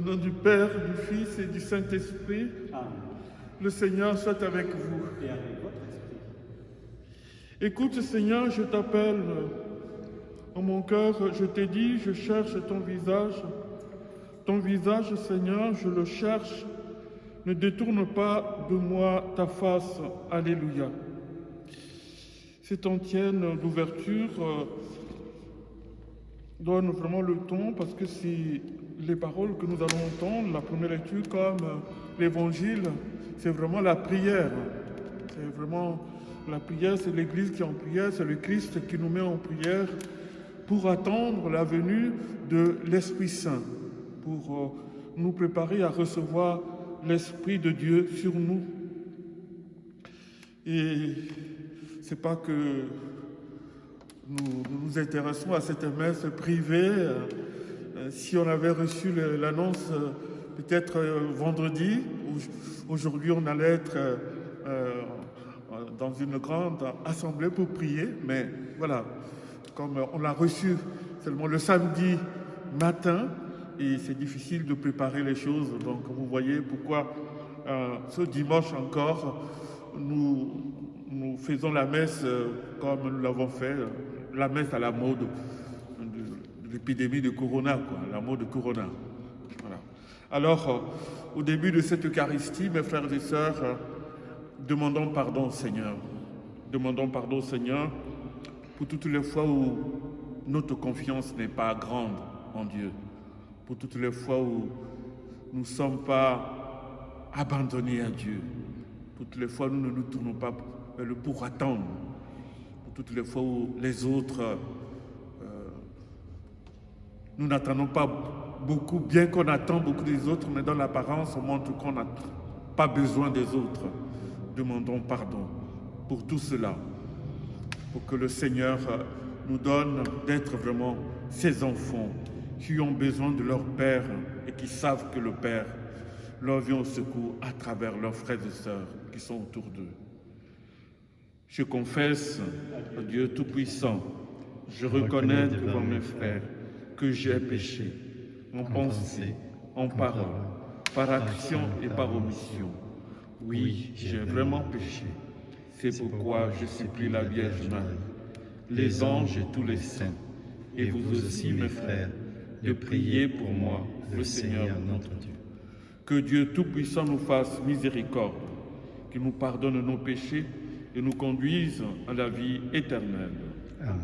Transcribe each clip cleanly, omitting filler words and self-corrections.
nom du Père, du Fils et du Saint-Esprit, Amen. le Seigneur soit avec vous. Et avec votre esprit. Écoute, Seigneur, je t'appelle. En mon cœur, je t'ai dit, je cherche ton visage. Ton visage, Seigneur, je le cherche. Ne détourne pas de moi ta face. Alléluia. Cette antienne d'ouverture donne vraiment le ton parce que c'est les paroles que nous allons entendre, la première lecture comme l'évangile, c'est vraiment la prière. C'est vraiment la prière, c'est l'Église qui est en prière, c'est le Christ qui nous met en prière pour attendre la venue de l'Esprit Saint, pour nous préparer à recevoir l'Esprit de Dieu sur nous. Et c'est pas que nous nous intéressons à cette messe privée. Si on avait reçu l'annonce peut-être vendredi, aujourd'hui on allait être dans une grande assemblée pour prier, mais voilà, comme on l'a reçu seulement le samedi matin, et c'est difficile de préparer les choses, donc vous voyez pourquoi ce dimanche encore, nous faisons la messe comme nous l'avons fait, la messe à la mode de l'épidémie de Corona, quoi, la mode de Corona. Voilà. Alors, au début de cette Eucharistie, mes frères et sœurs, demandons pardon au Seigneur. Demandons pardon au Seigneur pour toutes les fois où notre confiance n'est pas grande en Dieu, pour toutes les fois où nous ne sommes pas abandonnés à Dieu, pour toutes les fois où nous ne nous tournons pas vers le pour attendre, pour toutes les fois où les autres, nous n'attendons pas beaucoup, bien qu'on attend beaucoup des autres, mais dans l'apparence, on montre qu'on n'a pas besoin des autres. Demandons pardon pour tout cela, pour que le Seigneur nous donne d'être vraiment ses enfants qui ont besoin de leur Père et qui savent que le Père leur vient au secours à travers leurs frères et sœurs qui sont autour d'eux. Je confesse à Dieu Tout-Puissant, je reconnais devant mes frères que j'ai péché en pensée, en parole, par action et par omission. Oui, j'ai vraiment péché. C'est pourquoi je supplie la Vierge Marie, les anges et tous les saints, et vous aussi, mes frères, de prier pour moi, le Seigneur notre Dieu. Que Dieu Tout-Puissant nous fasse miséricorde, qu'il nous pardonne nos péchés et nous conduise à la vie éternelle. Amen.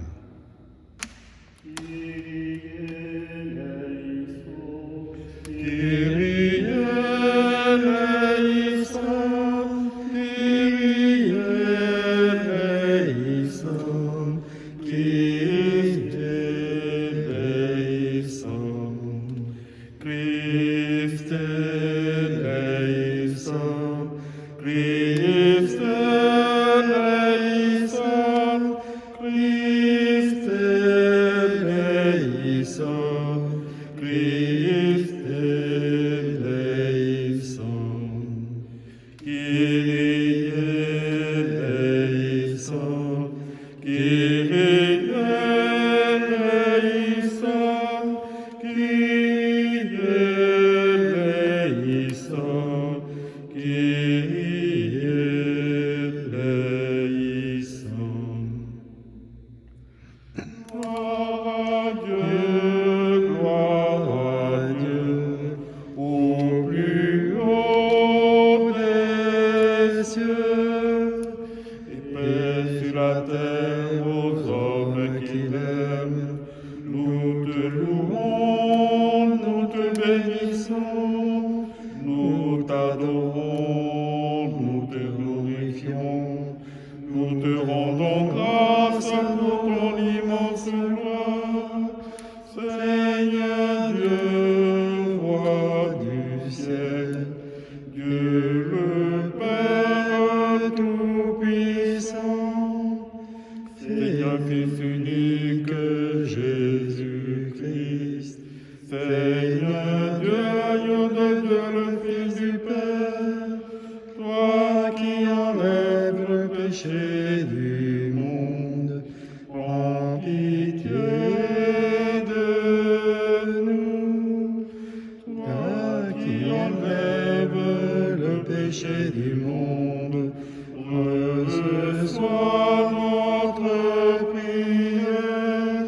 péchés du monde. Reçois notre prière,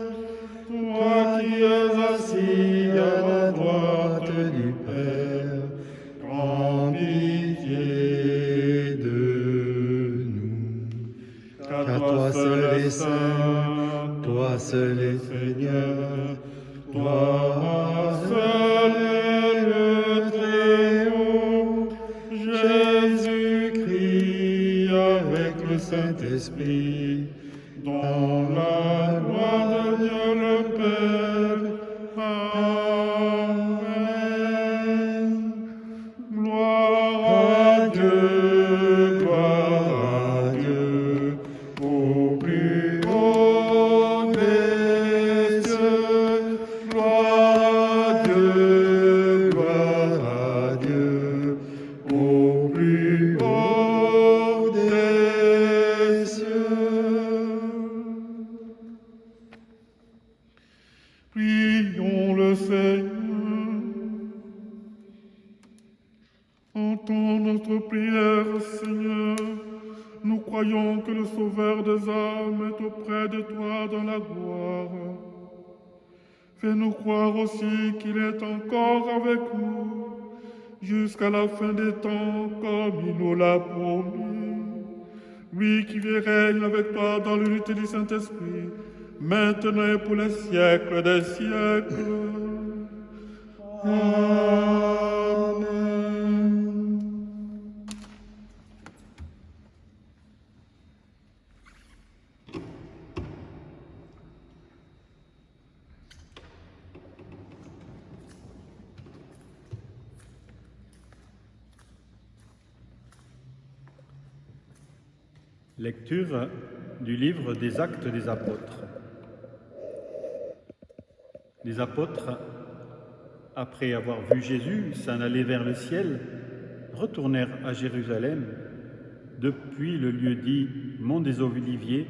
toi qui es assis à la droite du Père, prends pitié de nous. Car toi seul est saint, toi seul est Seigneur, toi seul est le Très-Haut, Jésus-Christ avec le Saint-Esprit, dans la gloire de Dieu le Père. Amen. Gloire à Dieu, au plus haut des cieux. Gloire à Dieu, au plus haut des cieux. Prions le Seigneur. Entends notre prière, Seigneur. Nous croyons que le Sauveur des âmes est auprès de toi dans la gloire. Fais-nous croire aussi qu'il est encore avec nous jusqu'à la fin des temps, comme il nous l'a promis. Lui qui vit et règne avec toi dans l'unité du Saint-Esprit, maintenant et pour les siècles des siècles. Amen. Lecture du livre des Actes des Apôtres. Les apôtres, après avoir vu Jésus s'en aller vers le ciel, retournèrent à Jérusalem depuis le lieu dit Mont des Oliviers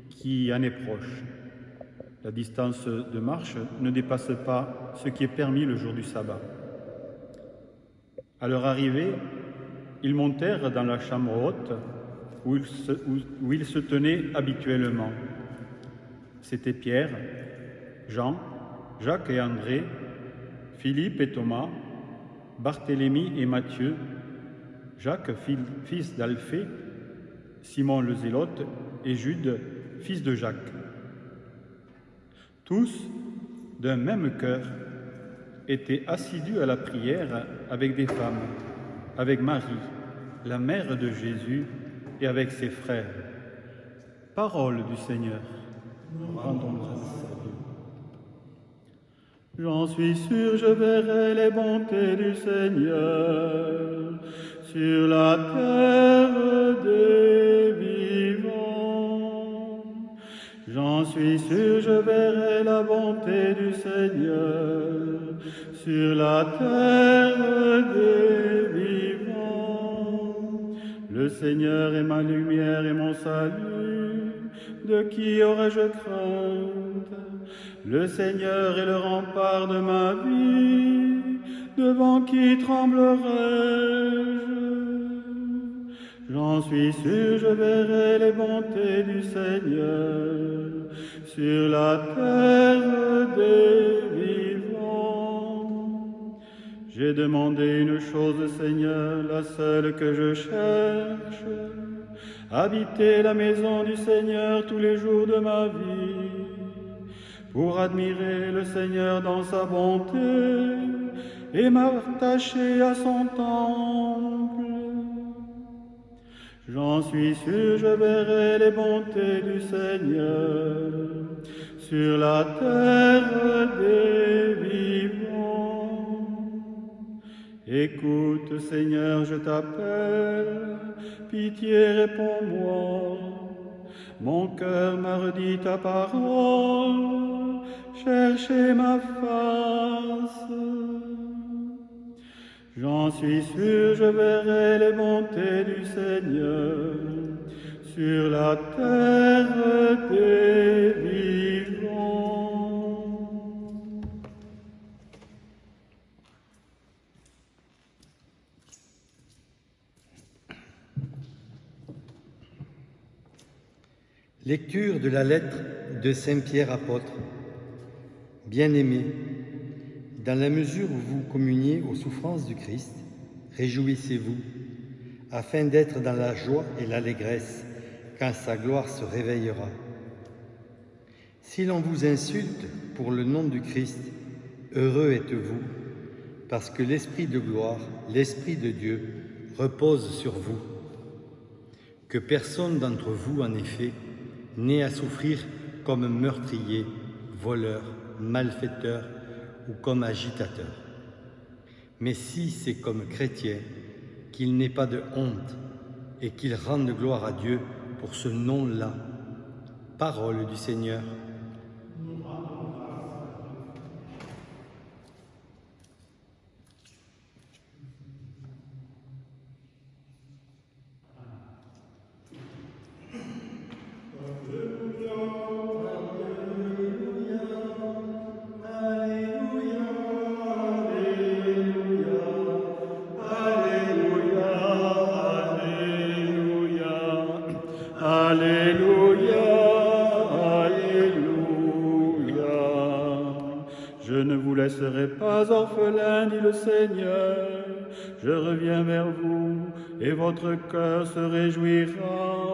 qui en est proche. La distance de marche ne dépasse pas ce qui est permis le jour du sabbat. À leur arrivée, ils montèrent dans la chambre haute où ils se tenaient habituellement. C'étaient Pierre, Jean, Jacques et André, Philippe et Thomas, Barthélemy et Matthieu, Jacques, fils d'Alphée, Simon le Zélote et Jude, fils de Jacques. Tous, d'un même cœur, étaient assidus à la prière avec des femmes, avec Marie, la mère de Jésus, et avec ses frères. Parole du Seigneur. Rendons grâce à Dieu. J'en suis sûr, je verrai les bontés du Seigneur sur la terre des vivants. J'en suis sûr, je verrai la bonté du Seigneur sur la terre des vivants. Le Seigneur est ma lumière et mon salut, de qui aurais-je crainte? Le Seigneur est le rempart de ma vie, devant qui tremblerai-je? J'en suis sûr, je verrai les bontés du Seigneur sur la terre des vivants. J'ai demandé une chose, Seigneur, la seule que je cherche, habiter la maison du Seigneur tous les jours de ma vie, pour admirer le Seigneur dans sa bonté et m'attacher à son temple. J'en suis sûr, je verrai les bontés du Seigneur sur la terre des vivants. Écoute, Seigneur, je t'appelle, pitié, réponds-moi. Mon cœur m'a redit ta parole, cherchez ma face. J'en suis sûr, je verrai les bontés du Seigneur sur la terre des vivants. Lecture de la lettre de Saint Pierre apôtre. Bien-aimés, dans la mesure où vous communiez aux souffrances du Christ, réjouissez-vous, afin d'être dans la joie et l'allégresse quand sa gloire se réveillera. Si l'on vous insulte pour le nom du Christ, heureux êtes-vous, parce que l'Esprit de gloire, l'Esprit de Dieu, repose sur vous. Que personne d'entre vous, en effet, n'ait à souffrir comme meurtrier, voleur, malfaiteur ou comme agitateur. Mais si c'est comme chrétien, qu'il n'ait pas de honte et qu'il rende gloire à Dieu pour ce nom-là. Parole du Seigneur. Je ne vous laisserai pas orphelin, dit le Seigneur. Je reviens vers vous et votre cœur se réjouira.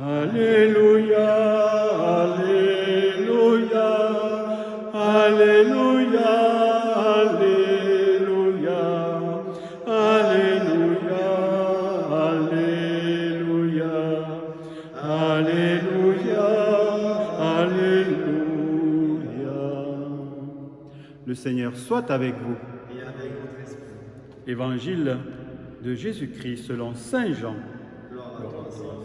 Alléluia, Alléluia, Alléluia, Alléluia, Alléluia, Alléluia, Alléluia, Alléluia. Le Seigneur soit avec vous. Et avec votre esprit. Évangile de Jésus-Christ selon Saint Jean. Gloire à toi, Seigneur.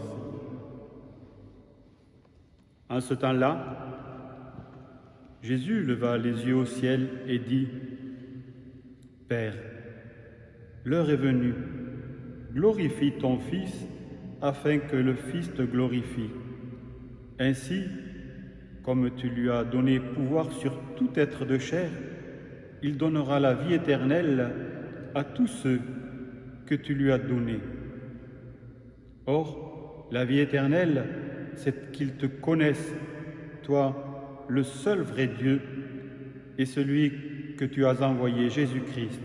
En ce temps-là, Jésus leva les yeux au ciel et dit : Père, l'heure est venue, glorifie ton Fils, afin que le Fils te glorifie. Ainsi, comme tu lui as donné pouvoir sur tout être de chair, il donnera la vie éternelle à tous ceux que tu lui as donnés. Or, la vie éternelle, c'est qu'ils te connaissent, toi, le seul vrai Dieu, et celui que tu as envoyé, Jésus-Christ.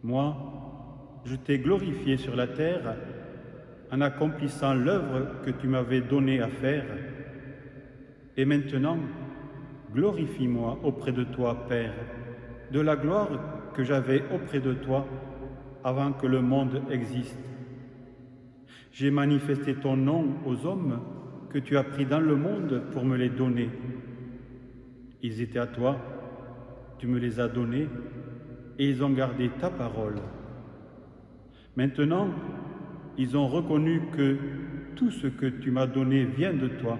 Moi, je t'ai glorifié sur la terre en accomplissant l'œuvre que tu m'avais donnée à faire. Et maintenant, glorifie-moi auprès de toi, Père, de la gloire que j'avais auprès de toi avant que le monde existe. J'ai manifesté ton nom aux hommes que tu as pris dans le monde pour me les donner. Ils étaient à toi, tu me les as donnés, et ils ont gardé ta parole. Maintenant, ils ont reconnu que tout ce que tu m'as donné vient de toi,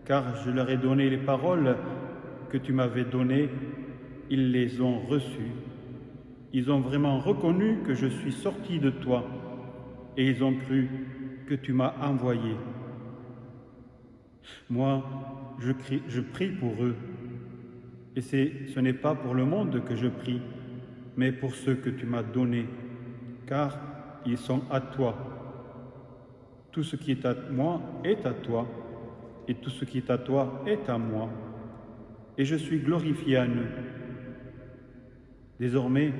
car je leur ai donné les paroles que tu m'avais données, ils les ont reçues. Ils ont vraiment reconnu que je suis sorti de toi, et ils ont cru que tu m'as envoyé. Moi, je prie pour eux, et ce n'est pas pour le monde que je prie, mais pour ceux que tu m'as donnés, car ils sont à toi. Tout ce qui est à moi est à toi, et tout ce qui est à toi est à moi, et je suis glorifié en eux. Désormais,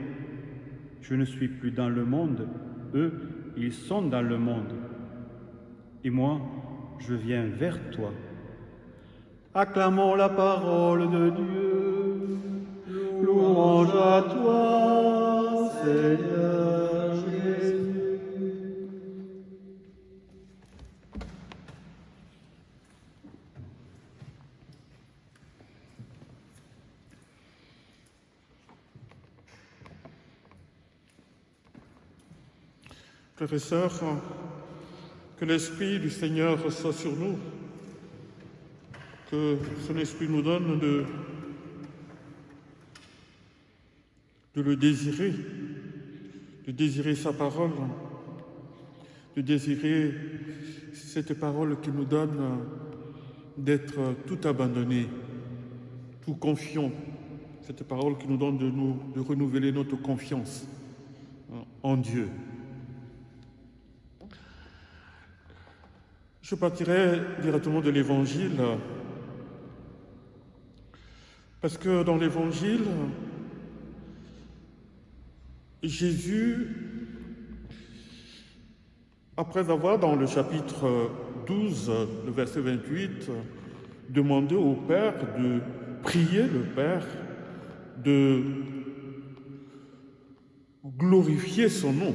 je ne suis plus dans le monde, eux, ils sont dans le monde, et moi, je viens vers toi. Acclamons la parole de Dieu. Louange à toi, Seigneur Jésus. Frères et sœurs, que l'Esprit du Seigneur soit sur nous, que son Esprit nous donne de le désirer, de désirer sa parole, de désirer cette parole qui nous donne d'être tout abandonné, tout confiant, cette parole qui nous donne de renouveler notre confiance en Dieu. Je partirai directement de l'Évangile, parce que dans l'Évangile, Jésus, après avoir dans le chapitre 12, le verset 28, demandé au Père de prier le Père, de glorifier son nom,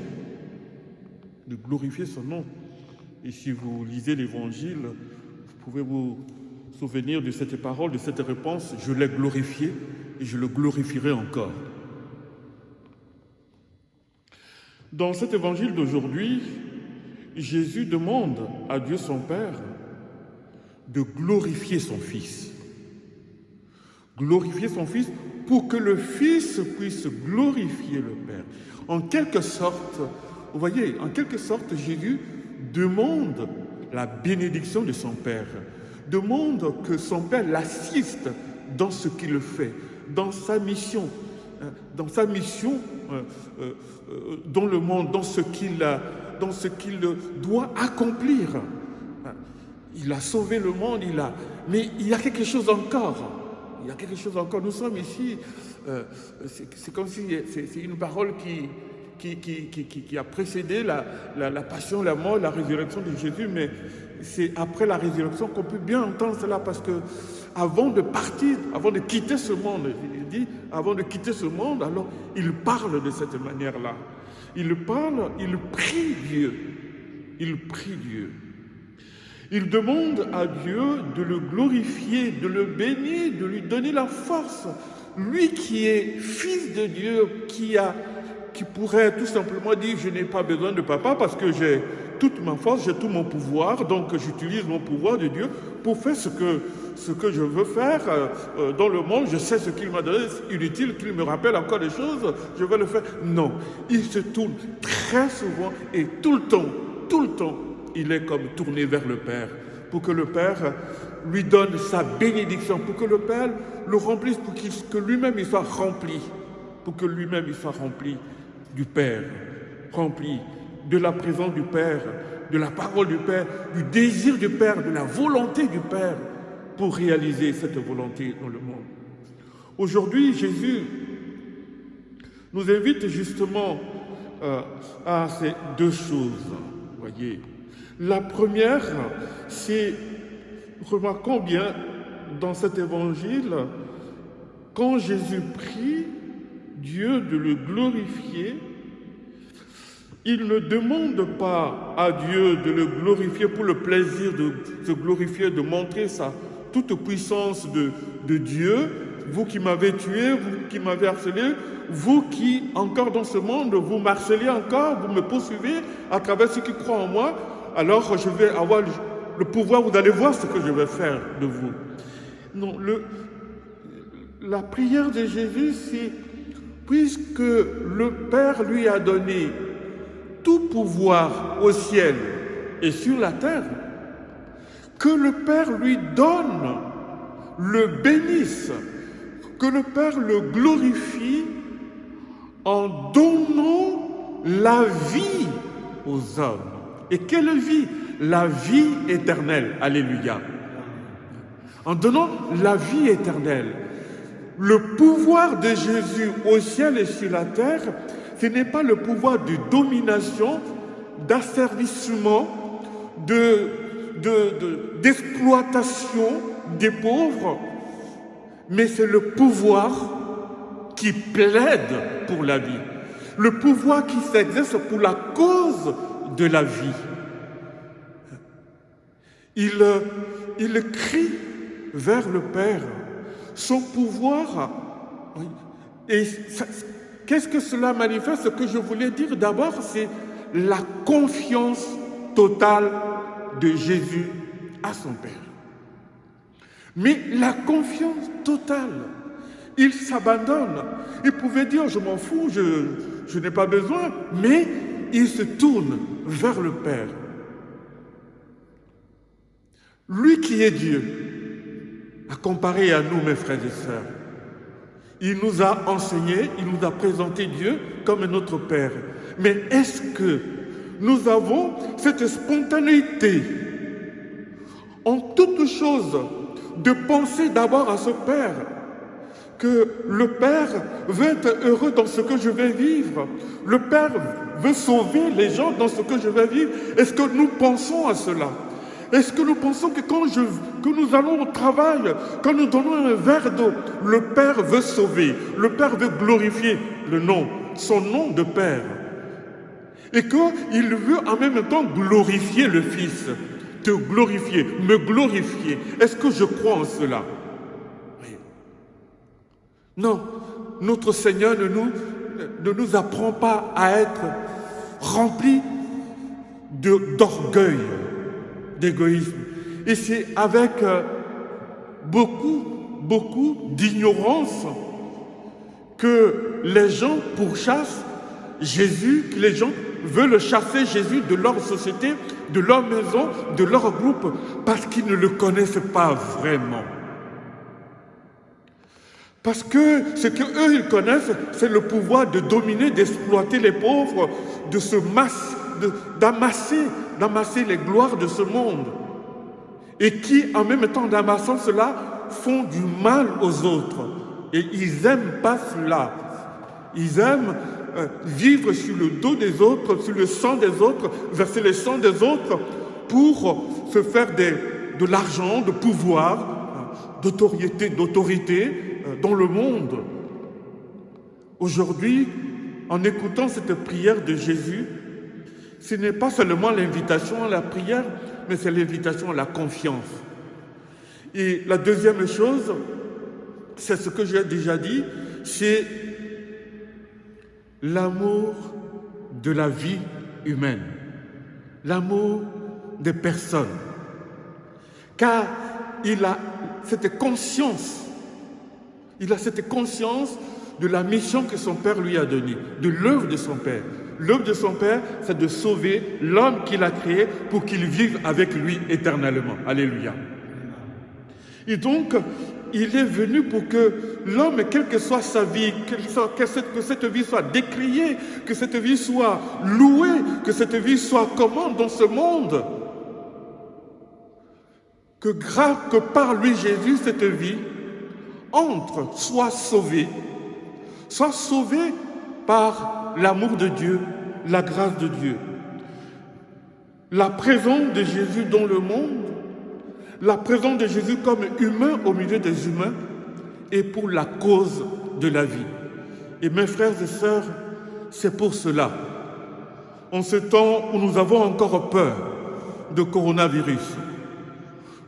de glorifier son nom. Et si vous lisez l'Évangile, vous pouvez vous souvenir de cette parole, de cette réponse, je l'ai glorifié et je le glorifierai encore. Dans cet Évangile d'aujourd'hui, Jésus demande à Dieu son Père de glorifier son Fils. Glorifier son Fils pour que le Fils puisse glorifier le Père. En quelque sorte, vous voyez, en quelque sorte, Jésus demande la bénédiction de son Père, demande que son Père l'assiste dans ce qu'il fait, dans sa mission dans le monde, dans ce qu'il doit accomplir. Il a sauvé le monde, mais il y a quelque chose encore. Il y a quelque chose encore. Nous sommes ici, c'est comme si c'est une parole qui a précédé la passion, la mort, la résurrection de Jésus, mais c'est après la résurrection qu'on peut bien entendre cela, parce que avant de partir, avant de quitter ce monde, il dit, avant de quitter ce monde, alors il parle de cette manière-là. Il parle, il prie Dieu. Il prie Dieu. Il demande à Dieu de le glorifier, de le bénir, de lui donner la force. Lui qui est fils de Dieu, qui pourrait tout simplement dire « je n'ai pas besoin de papa parce que j'ai toute ma force, j'ai tout mon pouvoir, donc j'utilise mon pouvoir de Dieu pour faire ce que je veux faire dans le monde. Je sais ce qu'il m'a donné, c'est inutile qu'il me rappelle encore des choses, je vais le faire. » Non, il se tourne très souvent et tout le temps, il est comme tourné vers le Père, pour que le Père lui donne sa bénédiction, pour que le Père le remplisse, pour que lui-même il soit rempli, pour que lui-même il soit rempli du Père, rempli de la présence du Père, de la parole du Père, du désir du Père, de la volonté du Père, pour réaliser cette volonté dans le monde. Aujourd'hui, Jésus nous invite justement à ces deux choses, voyez. La première, c'est, remarquons bien dans cet évangile, quand Jésus prie Dieu de le glorifier, il ne demande pas à Dieu de le glorifier pour le plaisir de se glorifier, de montrer sa toute puissance de Dieu. Vous qui m'avez tué, vous qui m'avez harcelé, vous qui, encore dans ce monde, vous m'harcelez encore, vous me poursuivez à travers ceux qui croient en moi, alors je vais avoir le pouvoir, vous allez voir ce que je vais faire de vous. Non, la prière de Jésus, c'est puisque le Père lui a donné tout pouvoir au ciel et sur la terre, que le Père lui donne, le bénisse, que le Père le glorifie en donnant la vie aux hommes. Et quelle vie? La vie éternelle. Alléluia. En donnant la vie éternelle. Le pouvoir de Jésus au ciel et sur la terre, ce n'est pas le pouvoir de domination, d'asservissement, d'exploitation des pauvres, mais c'est le pouvoir qui plaide pour la vie, le pouvoir qui s'exerce pour la cause de la vie. Il crie vers le Père son pouvoir. Et qu'est-ce que cela manifeste? Ce que je voulais dire d'abord, c'est la confiance totale de Jésus à son Père. Mais la confiance totale, il s'abandonne. Il pouvait dire, je m'en fous, je n'ai pas besoin, mais il se tourne vers le Père. Lui qui est Dieu, à comparer à nous, mes frères et sœurs, il nous a enseigné, il nous a présenté Dieu comme notre Père. Mais est-ce que nous avons cette spontanéité chose de penser d'abord à ce Père, que le Père veut être heureux dans ce que je vais vivre. Le Père veut sauver les gens dans ce que je vais vivre. Est-ce que nous pensons à cela? Est-ce que nous pensons que que nous allons au travail, quand nous donnons un verre d'eau, le Père veut sauver, le Père veut glorifier son nom de Père, et qu'il veut en même temps glorifier le Fils, te glorifier, me glorifier. Est-ce que je crois en cela? Oui. Non, notre Seigneur ne nous apprend pas à être remplis d'orgueil, d'égoïsme. Et c'est avec beaucoup d'ignorance que les gens pourchassent Jésus, que les gens veulent chasser Jésus de leur société, de leur maison, de leur groupe, parce qu'ils ne le connaissent pas vraiment. Parce que ce qu'eux, ils connaissent, c'est le pouvoir de dominer, d'exploiter les pauvres, d'amasser les gloires de ce monde. Et qui, en même temps d'amassant cela, font du mal aux autres. Et ils n'aiment pas cela. Ils aiment vivre sur le dos des autres, sur le sang des autres, verser le sang des autres pour se faire de l'argent, de pouvoir, d'autorité dans le monde. Aujourd'hui, en écoutant cette prière de Jésus, ce n'est pas seulement l'invitation à la prière, mais c'est l'invitation à la confiance. Et la deuxième chose, c'est ce que j'ai déjà dit, c'est l'amour de la vie humaine, l'amour des personnes. Car il a cette conscience de la mission que son Père lui a donnée, de l'œuvre de son Père. L'œuvre de son Père, c'est de sauver l'homme qu'il a créé pour qu'il vive avec lui éternellement. Alléluia. Et donc, il est venu pour que l'homme, quelle que soit sa vie, que cette vie soit décriée, que cette vie soit louée, que cette vie soit commande dans ce monde, que par lui Jésus, cette vie soit sauvée par l'amour de Dieu, la grâce de Dieu. La présence de Jésus dans le monde, la présence de Jésus comme humain au milieu des humains est pour la cause de la vie. Et mes frères et sœurs, c'est pour cela, en ce temps où nous avons encore peur de coronavirus,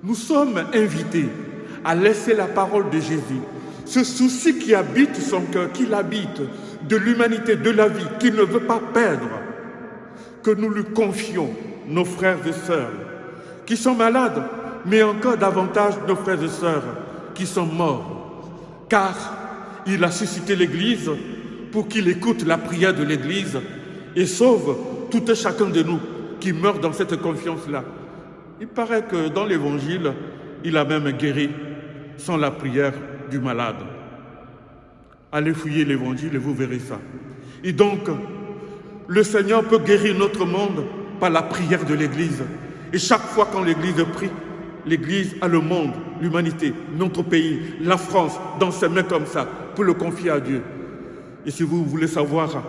nous sommes invités à laisser la parole de Jésus, ce souci qui habite son cœur, qu'il habite, de l'humanité, de la vie, qu'il ne veut pas perdre, que nous lui confions, nos frères et sœurs, qui sont malades, mais encore davantage nos frères et sœurs qui sont morts. Car il a suscité l'Église pour qu'il écoute la prière de l'Église et sauve tout un chacun de nous qui meurt dans cette confiance-là. Il paraît que dans l'Évangile, il a même guéri sans la prière du malade. Allez fouiller l'Évangile et vous verrez ça. Et donc, le Seigneur peut guérir notre monde par la prière de l'Église. Et chaque fois quand l'Église prie, l'Église a le monde, l'humanité, notre pays, la France, dans ses mains comme ça, pour le confier à Dieu. Et si vous voulez savoir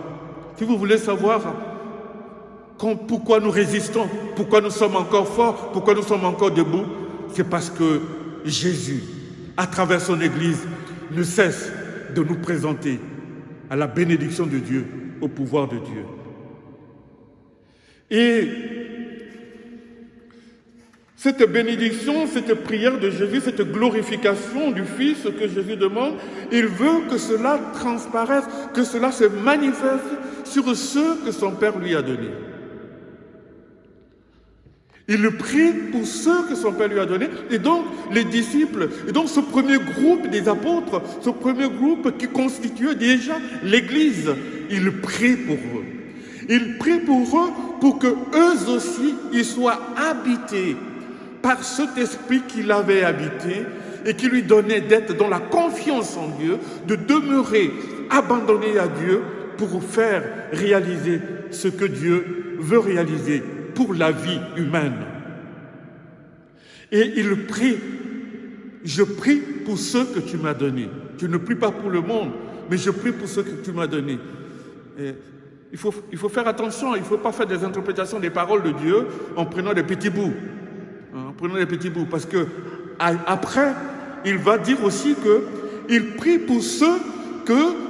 pourquoi nous résistons, pourquoi nous sommes encore forts, pourquoi nous sommes encore debout, c'est parce que Jésus, à travers son Église, ne cesse de nous présenter à la bénédiction de Dieu, au pouvoir de Dieu. Et cette bénédiction, cette prière de Jésus, cette glorification du Fils que Jésus demande, il veut que cela transparaisse, que cela se manifeste sur ceux que son Père lui a donnés. Il prie pour ceux que son Père lui a donnés, et donc les disciples, et donc ce premier groupe des apôtres, ce premier groupe qui constituait déjà l'Église, il prie pour eux. Il prie pour eux pour que eux aussi, ils soient habités par cet esprit qu'il avait habité et qui lui donnait d'être dans la confiance en Dieu, de demeurer abandonné à Dieu pour faire réaliser ce que Dieu veut réaliser pour la vie humaine. Et il prie. Je prie pour ceux que tu m'as donnés. Je ne prie pas pour le monde, mais je prie pour ceux que tu m'as donnés. Et il faut faire attention, il ne faut pas faire des interprétations des paroles de Dieu en prenant des petits bouts. En prenant des petits bouts, parce que après, il va dire aussi qu'il prie pour ceux que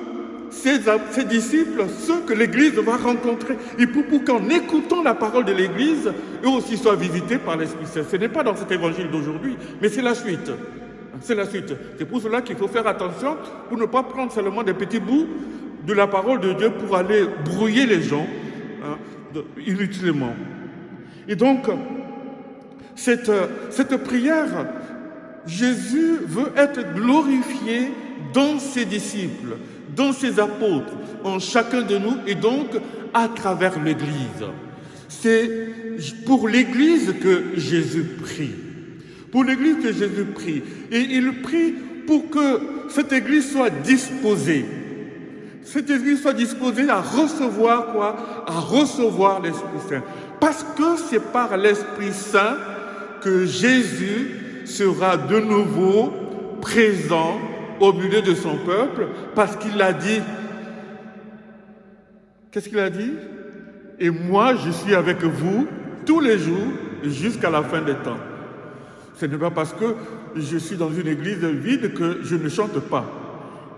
ses disciples, ceux que l'Église va rencontrer. Il prie pour qu'en écoutant la parole de l'Église, eux aussi soient visités par l'Esprit Saint. Ce n'est pas dans cet évangile d'aujourd'hui, mais c'est la suite. C'est la suite. C'est pour cela qu'il faut faire attention pour ne pas prendre seulement des petits bouts de la parole de Dieu pour aller brouiller les gens inutilement. Et donc, cette prière, Jésus veut être glorifié dans ses disciples, dans ses apôtres, en chacun de nous et donc à travers l'Église. C'est pour l'Église que Jésus prie. Pour l'Église que Jésus prie. Et il prie pour que cette Église soit disposée. Cette Église soit disposée à recevoir quoi? À recevoir l'Esprit Saint. Parce que c'est par l'Esprit Saint que Jésus sera de nouveau présent au milieu de son peuple, parce qu'il a dit, qu'est-ce qu'il a dit? Et moi, je suis avec vous tous les jours jusqu'à la fin des temps. Ce n'est pas parce que je suis dans une église vide que je ne chante pas.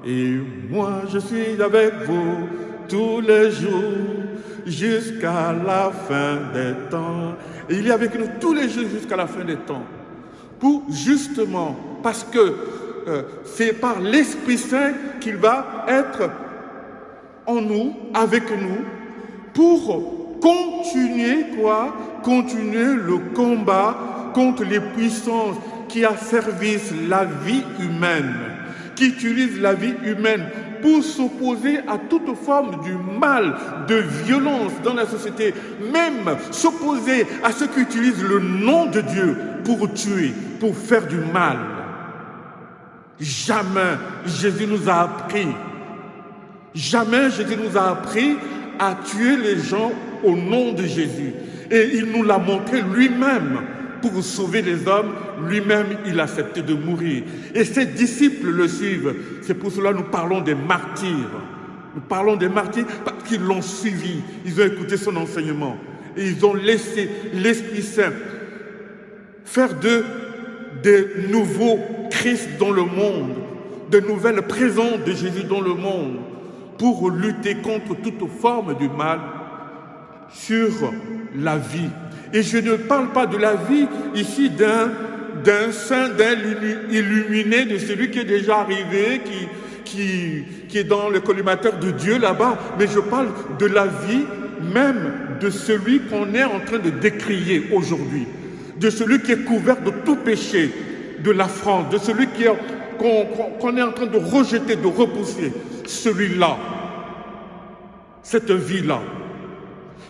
Et moi, je suis avec vous tous les jours jusqu'à la fin des temps. Et il est avec nous tous les jours jusqu'à la fin des temps. Pour justement, parce que c'est par l'Esprit Saint qu'il va être en nous, avec nous, pour continuer Continuer le combat contre les puissances qui asservissent la vie humaine, qui utilisent la vie humaine pour s'opposer à toute forme du mal, de violence dans la société, même s'opposer à ceux qui utilisent le nom de Dieu pour tuer, pour faire du mal. Jamais Jésus nous a appris à tuer les gens au nom de Jésus. Et il nous l'a montré lui-même. Pour sauver les hommes, lui-même, il a accepté de mourir. Et ses disciples le suivent. C'est pour cela que nous parlons des martyrs. Nous parlons des martyrs parce qu'ils l'ont suivi. Ils ont écouté son enseignement. Et ils ont laissé l'Esprit Saint faire des nouveaux Christ dans le monde, de nouvelles présences de Jésus dans le monde, pour lutter contre toute forme du mal sur la vie. Et je ne parle pas de la vie ici d'un saint, d'un illuminé, de celui qui est déjà arrivé, qui est dans le collimateur de Dieu là-bas, mais je parle de la vie même de celui qu'on est en train de décrier aujourd'hui, de celui qui est couvert de tout péché de la France, de celui qu'on est en train de rejeter, de repousser. Celui-là, cette vie-là,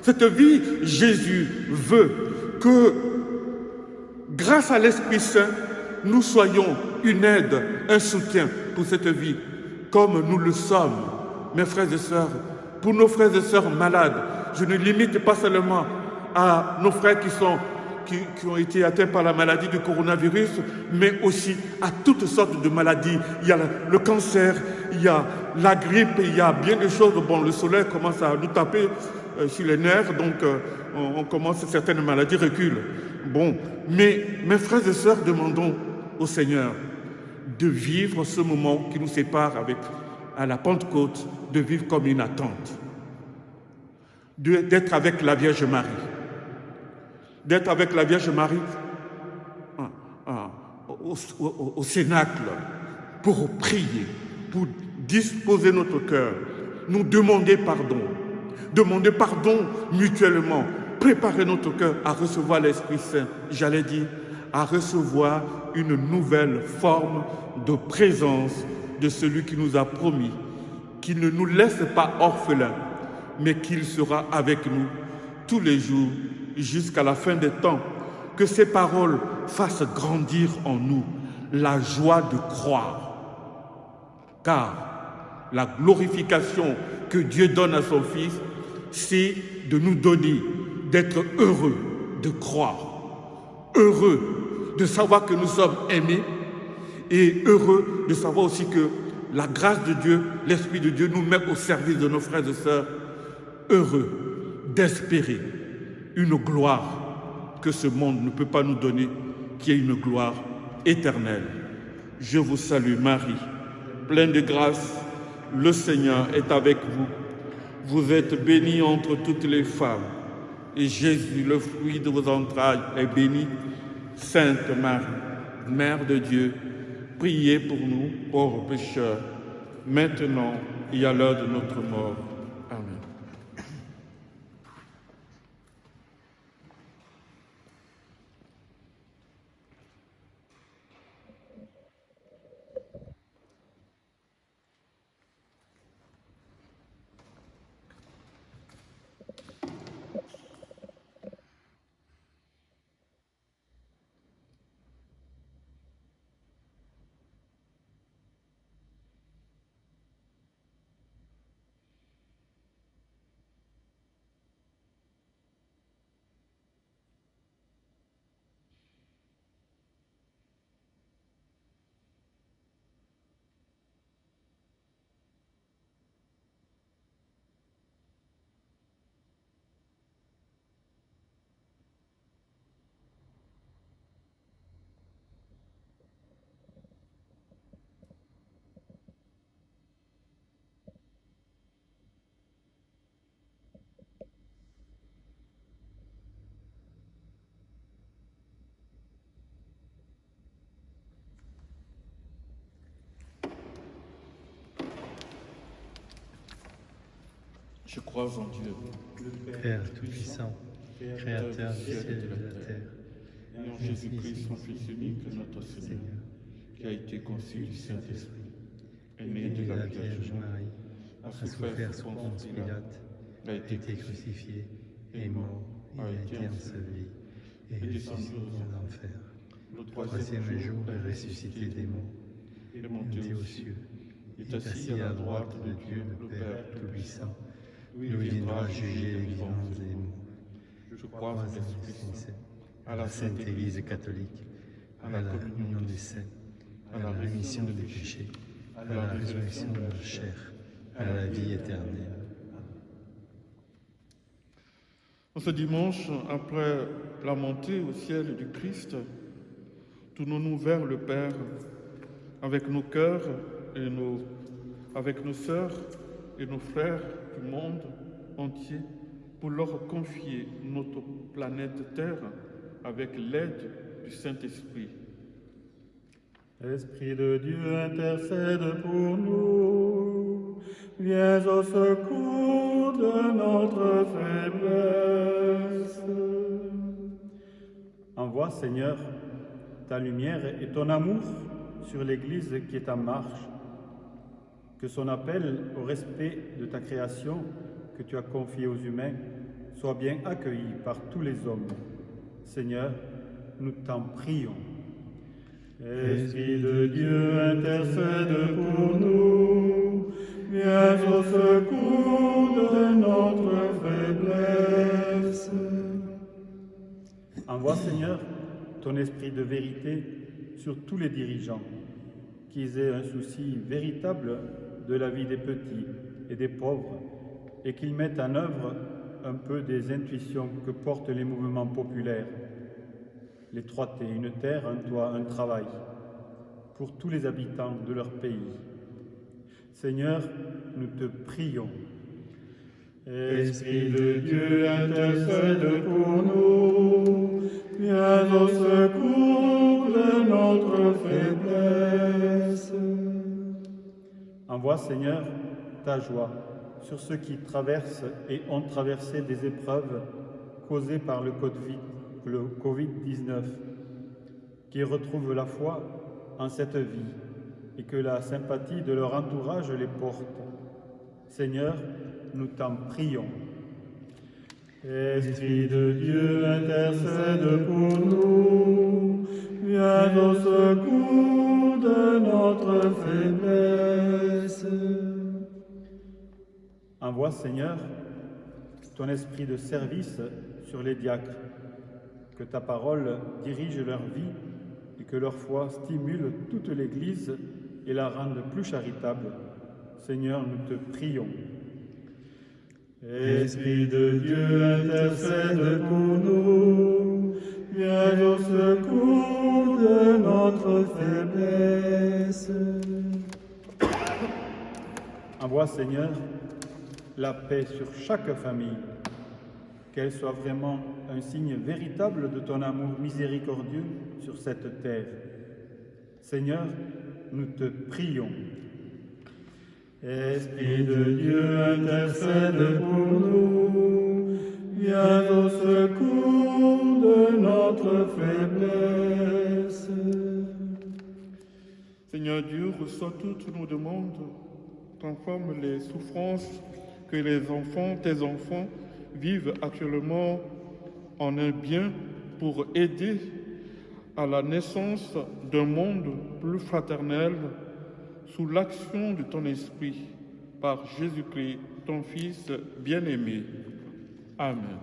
cette vie, Jésus veut que, grâce à l'Esprit Saint, nous soyons une aide, un soutien pour cette vie, comme nous le sommes, mes frères et sœurs. Pour nos frères et sœurs malades, je ne limite pas seulement à nos frères qui ont été atteints par la maladie du coronavirus, mais aussi à toutes sortes de maladies. Il y a le cancer, il y a la grippe, il y a bien des choses. Bon, le soleil commence à nous taper sur les nerfs, donc on commence, certaines maladies reculent. Bon, mais mes frères et sœurs, demandons au Seigneur de vivre ce moment qui nous sépare à la Pentecôte, de vivre comme une attente, d'être avec la Vierge Marie. D'être avec la Vierge Marie au Cénacle pour prier, pour disposer notre cœur, nous demander pardon mutuellement, préparer notre cœur à recevoir l'Esprit Saint, j'allais dire, à recevoir une nouvelle forme de présence de celui qui nous a promis, qu'il ne nous laisse pas orphelins, mais qu'il sera avec nous tous les jours jusqu'à la fin des temps. Que ces paroles fassent grandir en nous la joie de croire. Car la glorification que Dieu donne à son Fils, c'est de nous donner, d'être heureux de croire. Heureux de savoir que nous sommes aimés et heureux de savoir aussi que la grâce de Dieu, l'Esprit de Dieu nous met au service de nos frères et sœurs, heureux d'espérer une gloire que ce monde ne peut pas nous donner, qui est une gloire éternelle. Je vous salue Marie, pleine de grâce, le Seigneur est avec vous. Vous êtes bénie entre toutes les femmes, et Jésus, le fruit de vos entrailles, est béni. Sainte Marie, Mère de Dieu, priez pour nous, pauvres pécheurs, maintenant et à l'heure de notre mort. Amen. Je crois en Dieu, Père Tout-Puissant, Créateur du ciel et de la terre, et en Jésus-Christ, son Fils unique, notre Seigneur, qui a été conçu du Saint-Esprit, est né de la Vierge Marie, a souffert sous Ponce Pilate, a été crucifié, est mort, a été enseveli, et est descendu aux enfers. Le troisième jour est ressuscité des morts, est monté aux cieux, est assis à la droite de Dieu le Père Tout-Puissant, où il viendra juger les vivants et les morts. Je crois en l'Esprit Saint, à la Sainte Église catholique, à la communion des saints, à la rémission des péchés, à la résurrection de la chair, à la vie éternelle. Ce dimanche, après la montée au ciel du Christ, tournons-nous vers le Père avec nos cœurs et avec nos sœurs et nos frères du monde entier pour leur confier notre planète Terre avec l'aide du Saint-Esprit. Esprit de Dieu, intercède pour nous. Viens au secours de notre faiblesse. Envoie, Seigneur, ta lumière et ton amour sur l'Église qui est en marche. Que son appel au respect de ta création que tu as confiée aux humains soit bien accueilli par tous les hommes. Seigneur, nous t'en prions. Esprit de Dieu, intercède pour nous. Viens au secours de notre faiblesse. Envoie, Seigneur, ton esprit de vérité sur tous les dirigeants, qu'ils aient un souci véritable de la vie des petits et des pauvres, et qu'ils mettent en œuvre un peu des intuitions que portent les mouvements populaires. L'étroité, une terre, un toit, un travail, pour tous les habitants de leur pays. Seigneur, nous te prions. Esprit de Dieu, intercède pour nous. Viens au secours de notre faiblesse. Envoie, Seigneur, ta joie sur ceux qui traversent et ont traversé des épreuves causées par le Covid-19, qui retrouvent la foi en cette vie et que la sympathie de leur entourage les porte. Seigneur, nous t'en prions. Esprit de Dieu, intercède pour nous. Viens au secours de notre faiblesse. Envoie, Seigneur, ton esprit de service sur les diacres, que ta parole dirige leur vie que leur foi stimule toute l'Église et la rende plus charitable. Seigneur, nous te prions. Esprit de Dieu, intercède pour nous, viens au secours de notre faiblesse. Envoie, Seigneur, la paix sur chaque famille, qu'elle soit vraiment un signe véritable de ton amour miséricordieux sur cette terre. Seigneur, nous te prions. Esprit de Dieu, intercède pour nous, viens au secours de notre faiblesse. Seigneur Dieu, reçois toutes nos demandes, transforme les souffrances que les enfants, tes enfants, vivent actuellement en un bien pour aider à la naissance d'un monde plus fraternel sous l'action de ton esprit, par Jésus-Christ, ton Fils bien-aimé. Amen.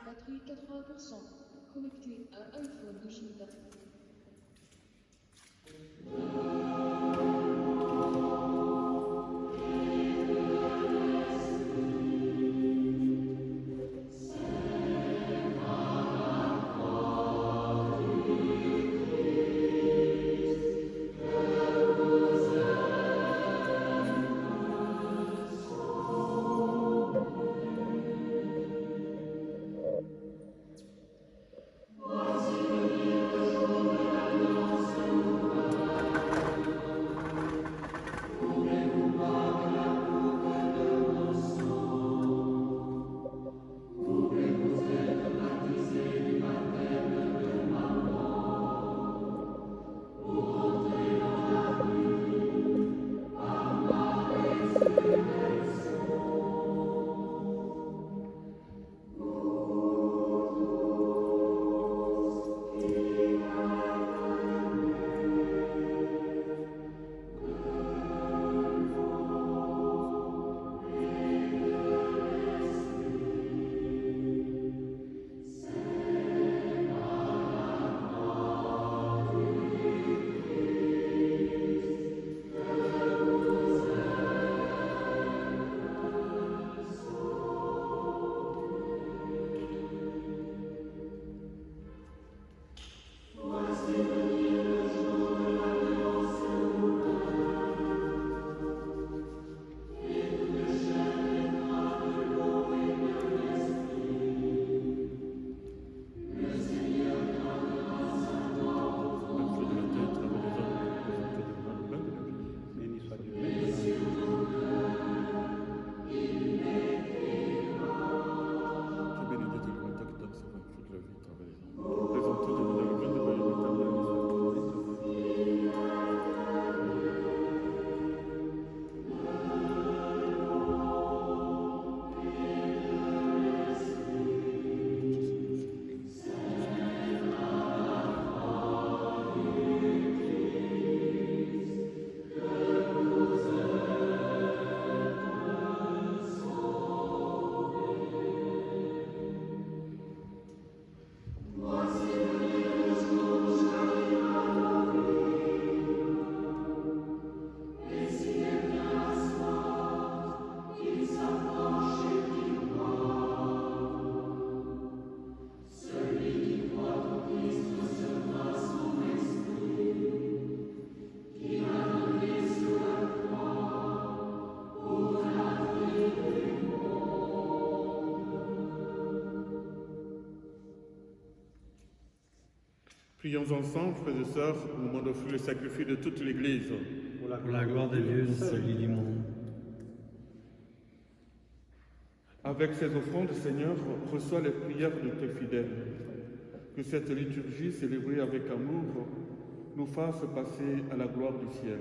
Batterie 80%. Connecté à iPhone de Gilda. Prions ensemble, frères et sœurs, au moment d'offrir le sacrifice de toute l'Église. Pour la gloire de Dieu, celui du monde. À Avec ces offrandes, Seigneur, reçois les prières de tes fidèles. Que cette liturgie célébrée avec amour nous fasse passer à la gloire du ciel.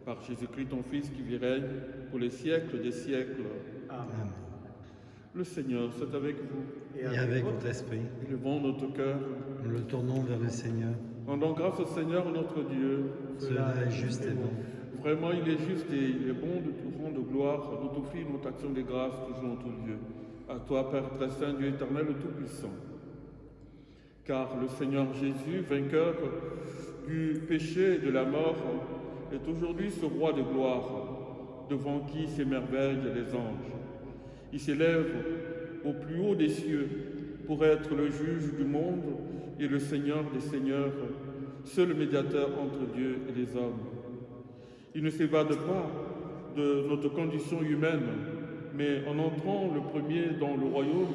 Par Jésus-Christ, ton Fils, qui vit règne pour les siècles des siècles. Amen. Le Seigneur soit avec vous. Et avec votre esprit, Élevons notre cœur. nous le tournons vers le Seigneur. Rendons grâce au Seigneur notre Dieu. Cela est juste et bon. Vraiment, il est juste et il est bon de tout rendre gloire, de t'offrir notre action de grâce toujours en tout lieu. À toi, Père très saint, Dieu éternel, tout-puissant. Car le Seigneur Jésus, vainqueur du péché et de la mort, est aujourd'hui ce roi de gloire, devant qui s'émerveillent les anges. Il s'élève au plus haut des cieux pour être le juge du monde et le Seigneur des seigneurs, seul médiateur entre Dieu et les hommes. Il ne s'évade pas de notre condition humaine, mais en entrant le premier dans le royaume,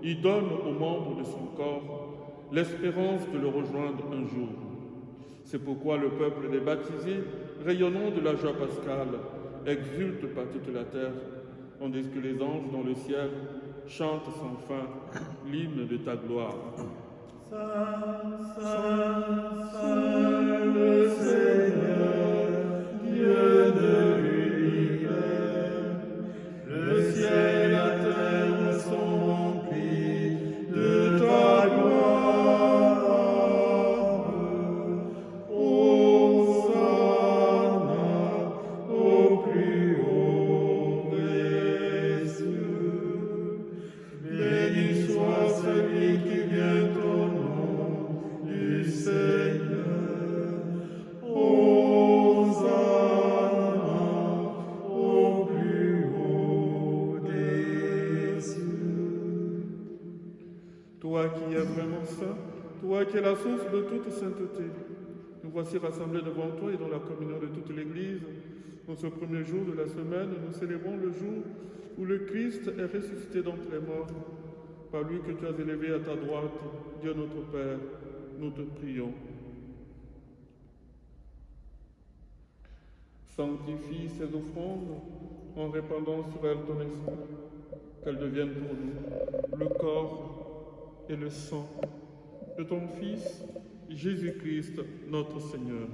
il donne aux membres de son corps l'espérance de le rejoindre un jour. C'est pourquoi le peuple des baptisés, rayonnant de la joie pascale, exulte par toute la terre, tandis que les anges dans le ciel chantent sans fin l'hymne de ta gloire. Saint, Saint, Saint, le Seigneur, Dieu de l'univers, le ciel et la terre sont remplis de ta gloire. Hosanna au plus haut des cieux. Béni soit celui qui vient au nom du Seigneur. Hosanna au plus haut des cieux. Toi qui es vraiment saint, toi qui es la source de toute sainteté, nous voici rassemblés devant toi et dans la communion de toute l'Église. En ce premier jour de la semaine, nous célébrons le jour où le Christ est ressuscité d'entre les morts. Par lui que tu as élevé à ta droite, Dieu notre Père, nous te prions. Sanctifie ces offrandes en répandant sur elles ton esprit, qu'elles deviennent pour nous le corps et le sang de ton Fils, Jésus-Christ, notre Seigneur.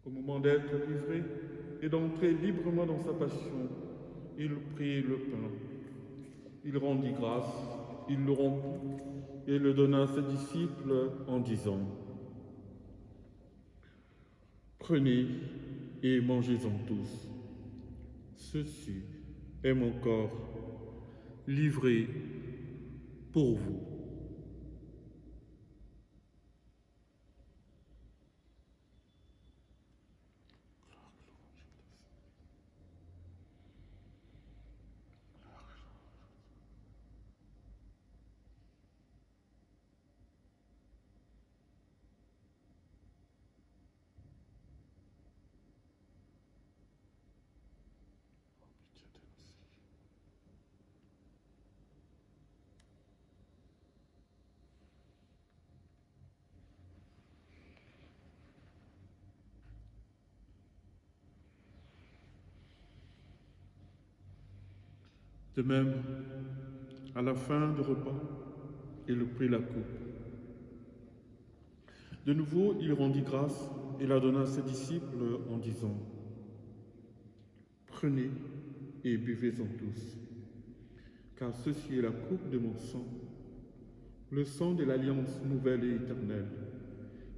Au moment d'être livré et d'entrer librement dans sa passion, il prit le pain. Il rendit grâce, il le rompit et le donna à ses disciples en disant : « Prenez et mangez-en tous. Ceci est mon corps livré pour vous. » De même, à la fin du repas, il prit la coupe. De nouveau, il rendit grâce et la donna à ses disciples en disant : « Prenez et buvez-en tous, car ceci est la coupe de mon sang, le sang de l'alliance nouvelle et éternelle,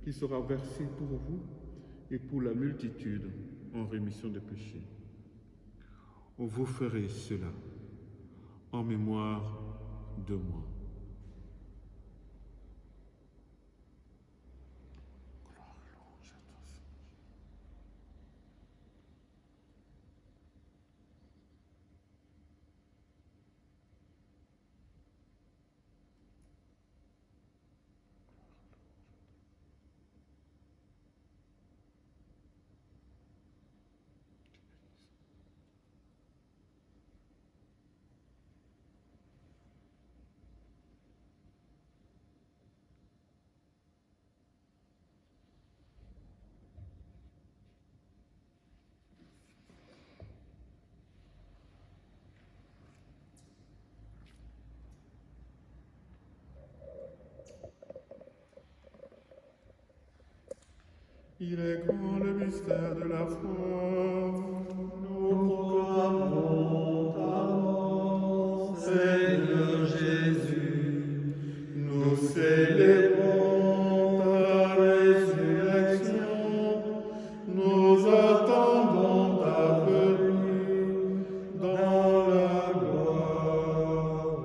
qui sera versé pour vous et pour la multitude en rémission des péchés. Vous ferez cela en mémoire de moi. » Il est grand le mystère de la foi. Nous proclamons ta mort, Seigneur Jésus. Nous célébrons ta résurrection. Nous attendons ta venue dans la gloire.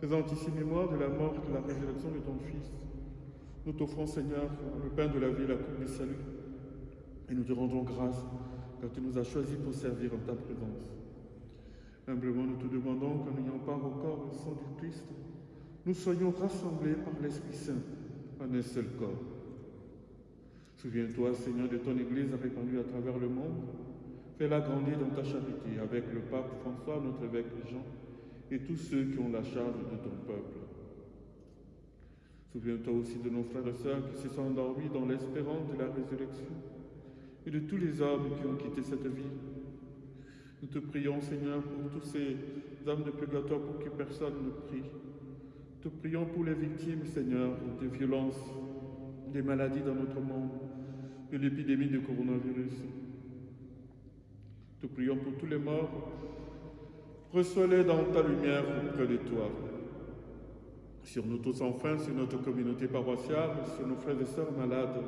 Faisant ici mémoire de la mort et de la résurrection de ton Fils, nous t'offrons, Seigneur, le pain de la vie et la coupe du salut. Et nous te rendons grâce car tu nous as choisis pour servir en ta présence. Humblement, nous te demandons qu'en ayant part au corps et au sang du Christ, nous soyons rassemblés par l'Esprit Saint en un seul corps. Souviens-toi, Seigneur, de ton Église répandue à travers le monde. Fais-la grandir dans ta charité avec le pape François, notre évêque Jean, et tous ceux qui ont la charge de ton peuple. Souviens-toi aussi de nos frères et sœurs qui se sont endormis dans l'espérance de la résurrection et de tous les hommes qui ont quitté cette vie. Nous te prions, Seigneur, pour tous ces âmes de purgatoire pour que personne ne prie. Nous te prions pour les victimes, Seigneur, des violences, des maladies dans notre monde, de l'épidémie de coronavirus. Nous te prions pour tous les morts. Reçois-les dans ta lumière auprès de toi. Sur nous tous enfin, sur notre communauté paroissiale, sur nos frères et sœurs malades,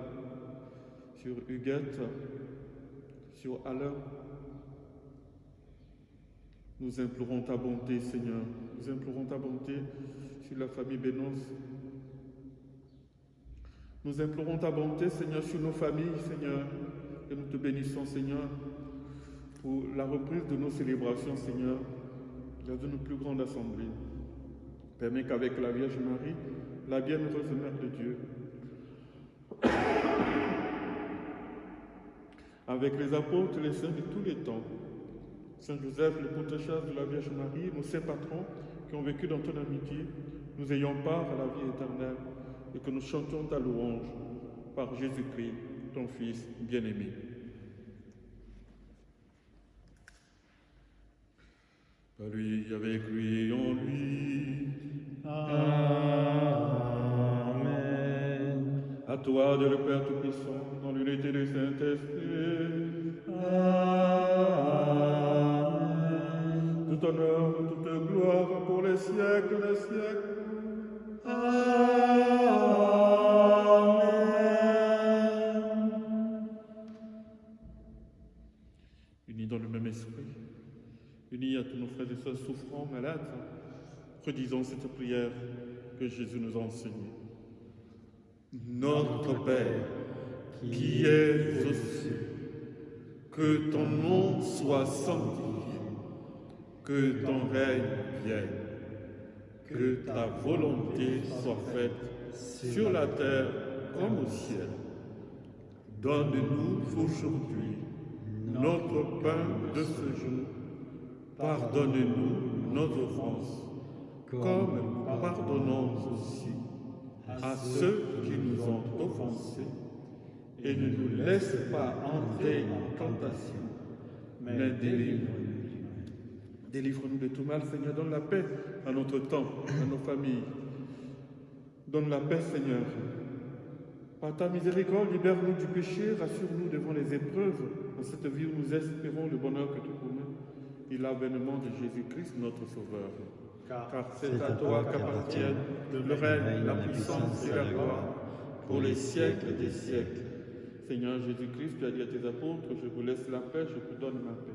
sur Huguette, sur Alain. Nous implorons ta bonté, Seigneur. Nous implorons ta bonté sur la famille Bénos. Nous implorons ta bonté, Seigneur, sur nos familles, Seigneur. Et nous te bénissons, Seigneur, pour la reprise de nos célébrations, Seigneur, dans une plus grande assemblée. Permets qu'avec la Vierge Marie, la bienheureuse Mère de Dieu, avec les apôtres, les saints de tous les temps, Saint Joseph, le protecteur de la Vierge Marie, nos saints patrons qui ont vécu dans ton amitié, nous ayons part à la vie éternelle et que nous chantions ta louange par Jésus-Christ, ton Fils bien-aimé. Par lui, avec lui et en lui. Amen. À toi, Dieu le Père Tout-Puissant, dans l'unité du Saint-Esprit. Amen. Tout honneur, toute gloire pour les siècles des siècles. Amen. Unis dans le même esprit, unis à tous nos frères et sœurs souffrants, malades, redisons cette prière que Jésus nous a enseignée. Notre Père, qui es aux cieux, que ton nom soit sanctifié, que ton règne vienne, que ta volonté soit faite sur la terre comme au ciel. Donne-nous aujourd'hui notre pain de ce jour. Pardonne-nous nos offenses, comme nous pardonnons aussi à ceux qui nous ont offensés. Et ne nous laisse pas entrer en tentation, mais délivre-nous. Délivre-nous de tout mal, Seigneur. Donne la paix à notre temps, à nos familles. Donne la paix, Seigneur. Par ta miséricorde, libère-nous du péché, rassure-nous devant les épreuves. Dans cette vie où nous espérons le bonheur que tu promets et l'avènement de Jésus-Christ, notre Sauveur. Car c'est à toi qu'appartiennent le règne, la puissance et la gloire pour les siècles des siècles. Seigneur Jésus-Christ, tu as dit à tes apôtres, je vous laisse la paix, je vous donne ma paix.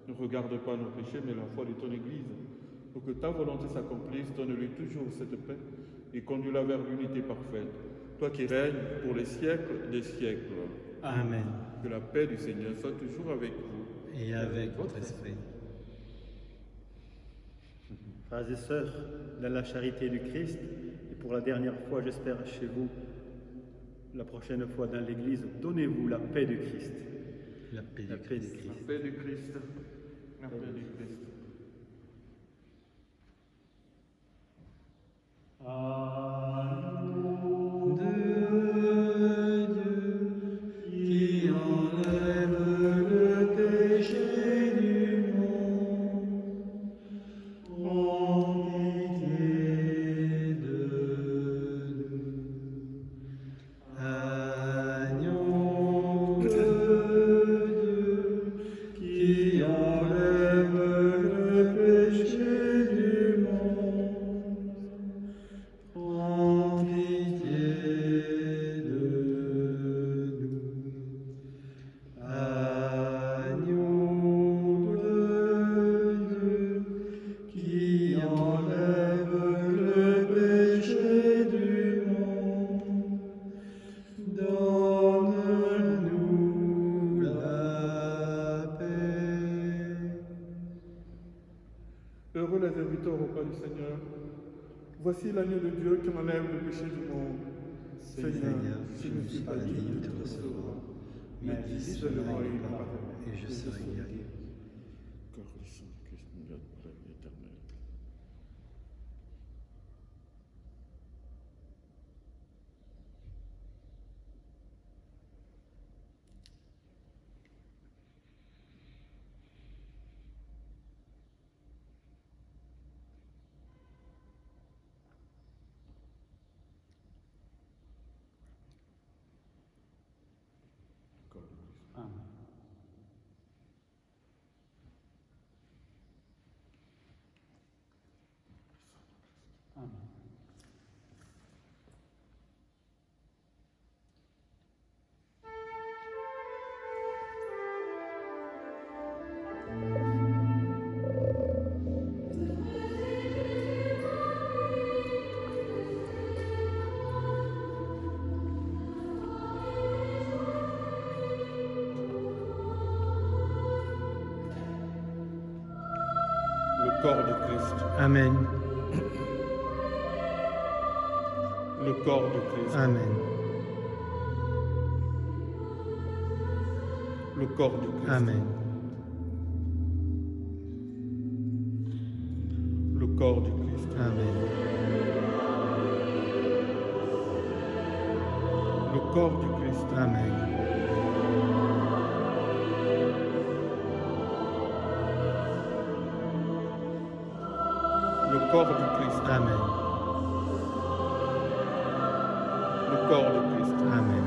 Ne regarde pas nos péchés, mais la foi de ton Église. Pour que ta volonté s'accomplisse, donne-lui toujours cette paix et conduis-la vers l'unité parfaite. Toi qui règnes pour les siècles des siècles. Amen. Que la paix du Seigneur soit toujours avec vous. Et avec votre esprit. Frères et sœurs, dans la charité du Christ, et pour la dernière fois, j'espère, chez vous, la prochaine fois dans l'Église, donnez-vous la paix du Christ. La paix La du paix Christ. du Christ. La paix du Christ. La paix du Christ. De Dieu qui enlève le péché du monde, prends pitié de nous. Agneau vous les invitez au repas du Seigneur. Voici l'agneau de Dieu qui enlève le péché du monde. Seigneur, je ne suis pas digne de te recevoir, mais dis seulement une parole, et je serai guéri. Car le sang de Christ nous donne la vie éternelle. Corps de Christ. Amen. Amen. Le corps de Christ. Amen. Le corps de Christ. Amen. Le corps de Christ. Amen. Le corps du Christ. Amen. Le corps du Christ. Amen. Le corps du Christ. Amen. Le corps du Christ. Amen.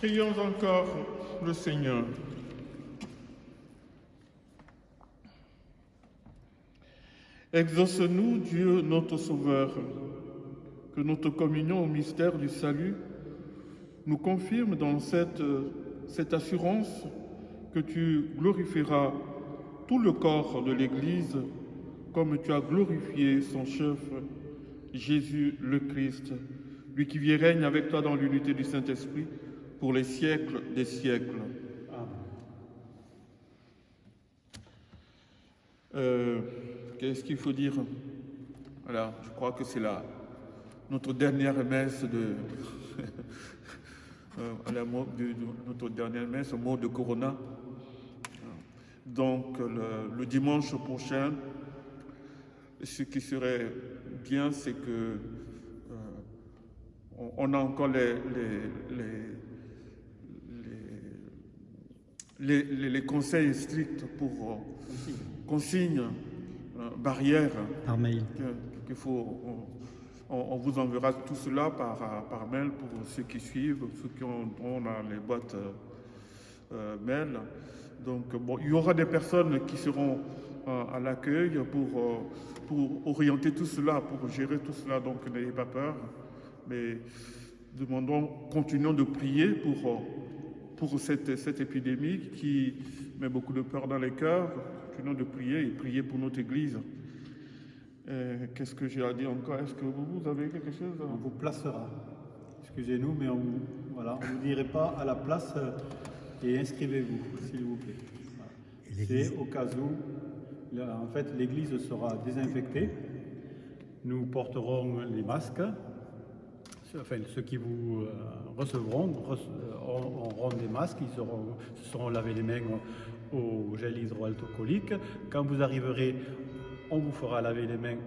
Prions encore le Seigneur. Exauce-nous, Dieu notre Sauveur, que notre communion au mystère du salut nous confirme dans cette assurance que tu glorifieras tout le corps de l'Église comme tu as glorifié son chef, Jésus le Christ, lui qui vit et règne avec toi dans l'unité du Saint-Esprit pour les siècles des siècles. Qu'est-ce qu'il faut dire? Voilà, je crois que c'est notre dernière messe notre dernière messe au mot de Corona. Donc le dimanche prochain, ce qui serait bien, c'est que on a encore les conseils stricts pour consignes, barrières Par mail. qu'il faut. On vous enverra tout cela par mail pour ceux qui suivent, ceux qui ont les boîtes mail. Donc bon, il y aura des personnes qui seront à l'accueil pour orienter tout cela, pour gérer tout cela. Donc n'ayez pas peur, mais continuons de prier pour cette épidémie qui met beaucoup de peur dans les cœurs. Continuons de prier et prier pour notre Église. Qu'est-ce que j'ai à dire encore? Est-ce que vous avez quelque chose? On vous placera. Excusez-nous, mais on ne vous dirait pas à la place et inscrivez-vous, s'il vous plaît. C'est au cas où, en fait, l'église sera désinfectée. Nous porterons les masques. Enfin, ceux qui vous recevront auront des masques. Ils se seront lavés les mains au gel hydroalcoolique. Quand vous arriverez, on vous fera laver les mains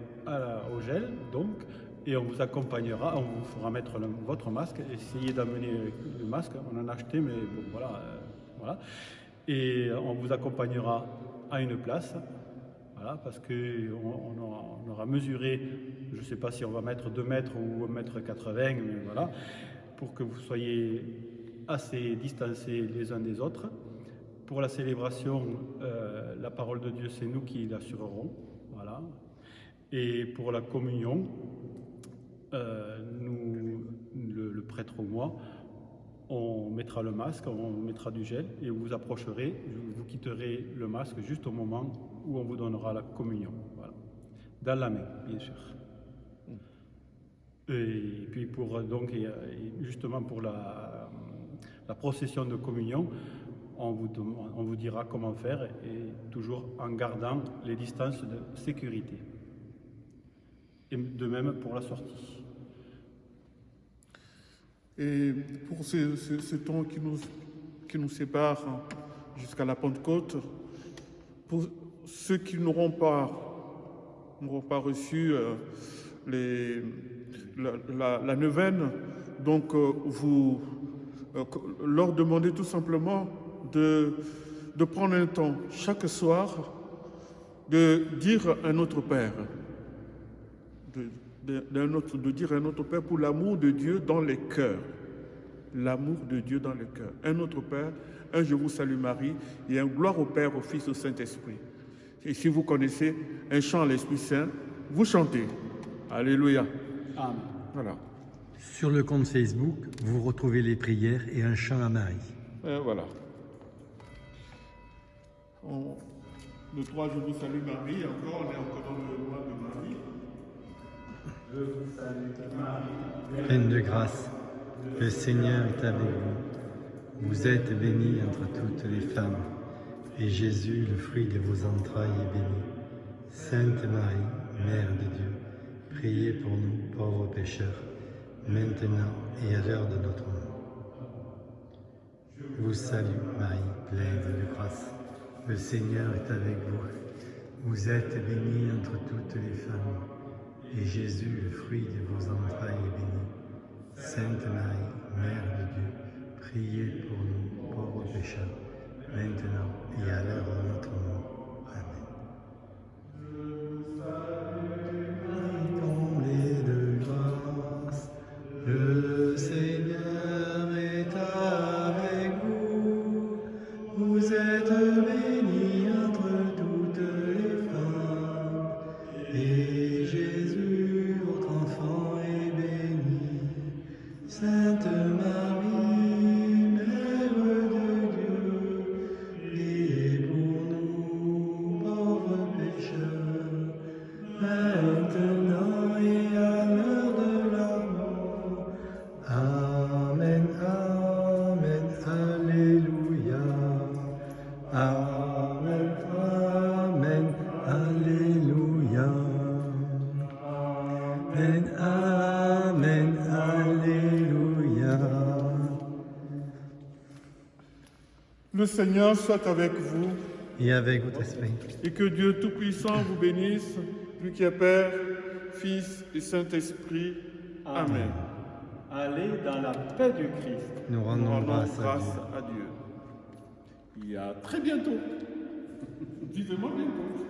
au gel, donc, et on vous accompagnera, on vous fera mettre votre masque. Essayez d'amener le masque, on en a acheté, mais bon, voilà. Et on vous accompagnera à une place, voilà, parce qu'on aura mesuré, je ne sais pas si on va mettre 2 mètres ou 1,80 m, mais voilà, pour que vous soyez assez distancés les uns des autres. Pour la célébration, la parole de Dieu, c'est nous qui l'assurerons. Voilà. Et pour la communion, le prêtre ou moi, on mettra le masque, on mettra du gel et vous approcherez, vous quitterez le masque juste au moment où on vous donnera la communion. Voilà. Dans la main, bien sûr. Et puis justement pour la procession de communion, on vous dira comment faire, et toujours en gardant les distances de sécurité. Et de même pour la sortie. Et pour ce temps qui nous sépare jusqu'à la Pentecôte, pour ceux qui n'auront pas reçu la neuvaine, donc vous leur demandez tout simplement de prendre un temps chaque soir de dire à notre Père, de dire à notre Père pour l'amour de Dieu dans les cœurs. L'amour de Dieu dans les cœurs. Un Notre Père, un Je vous salue Marie et un Gloire au Père, au Fils, au Saint-Esprit. Et si vous connaissez un chant à l'Esprit Saint, vous chantez. Alléluia. Amen. Voilà. Sur le compte Facebook, vous retrouvez les prières et un chant à Marie. Et voilà. Le 3, Je vous salue Marie, on est encore dans le mois de Marie. Je vous salue Marie. Pleine de grâce, le Seigneur est avec vous. Vous êtes bénie entre toutes les femmes, et Jésus, le fruit de vos entrailles, est béni. Sainte Marie, Mère de Dieu, priez pour nous pauvres pécheurs, maintenant et à l'heure de notre mort. Je vous salue Marie, pleine de grâce. Le Seigneur est avec vous. Vous êtes bénie entre toutes les femmes, et Jésus, le fruit de vos entrailles, est béni. Sainte Marie, Mère de Dieu, priez pour nous pauvres pécheurs, maintenant et à l'heure de notre mort. Amen. Comblée de grâce, le Seigneur est avec maintenant et à l'heure de la mort. Amen, Amen, Alléluia. Amen, Amen, Alléluia. Amen, Amen, Alléluia. Le Seigneur soit avec vous Et avec votre esprit. et que Dieu Tout-Puissant vous bénisse, lui qui est Père, Fils et Saint-Esprit. Amen. Allez dans la paix du Christ. Nous Nous rendons rendons grâce à grâce Dieu. à Dieu. Et à très bientôt. Vivement bientôt.